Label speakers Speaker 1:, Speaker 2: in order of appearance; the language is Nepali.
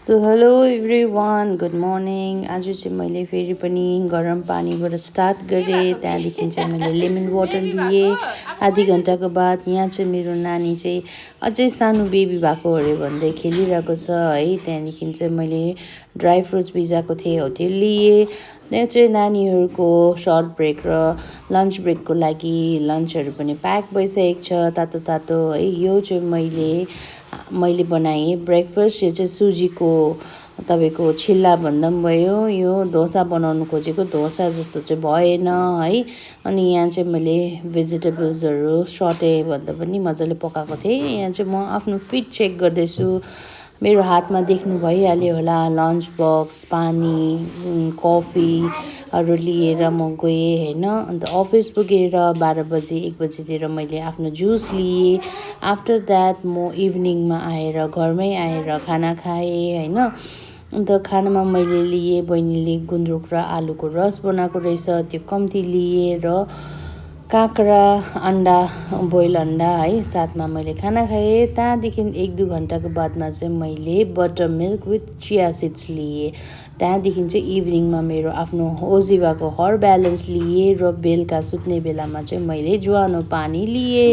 Speaker 1: So hello everyone, good morning. आज चाहिँ मैले फेरि पनि गरम पानीबाट स्टार्ट गरेँ। त्यहाँदेखि चाहिँ मैले लेमन वाटर लिएँ। आधी घन्टाको बाद यहाँ चाहिँ मेरो नानी चाहिँ अझै सानो बेबी भएको अरे भन्दै खेलिरहेको छ है। त्यहाँदेखि चाहिँ मैले ड्राई फ्रुट्स भिजाएको थिएँ हो त्यो लिएँ। त्यहाँ चाहिँ नानीहरूको सर्ट ब्रेक र लन्च ब्रेकको लागि लन्चहरू पनि प्याक भइसकेको छ तातो तातो है। यो चाहिँ मैले बनाएँ ब्रेकफास्ट। यो चाहिँ सुजीको तपाईँको छिल्ला भन्दा पनि भयो। यो डोसा बनाउनु खोजेको डोसा जस्तो चाहिँ भएन है। अनि यहाँ चाहिँ मैले भेजिटेबल्सहरू सटे भन्दा पनि मजाले पकाएको थिएँ। यहाँ चाहिँ म आफ्नो फिट चेक गर्दैछु। मेरो हातमा देख्नु भइहाल्यो होला लन्च बक्स, पानी, कफीहरू लिएर म गएँ होइन। अन्त अफिस पुगेर 12 बजी 1 बजीतिर मैले आफ्नो जुस लिएँ। आफ्टर द्याट म इभिनिङमा आएर घरमै आएर खाना खाएँ होइन। अन्त खानामा मैले लिएँ बहिनीले गुन्द्रुक र आलुको रस बनाएको रहेछ, त्यो कम्ती लिएँ र काँक्रा, अन्डा, बोइल अन्डा है साथमा मैले खाना खाएँ। त्यहाँदेखि 1-2 घन्टाको बादमा चाहिँ मैले बटर मिल्क विथ चिया सिड्स लिएँ। त्यहाँदेखि चाहिँ इभिनिङमा मेरो आफ्नो ओजिवाको हर ब्यालेन्स लिएँ र बेलुका सुत्ने बेलामा चाहिँ मैले ज्वानो पानी लिएँ।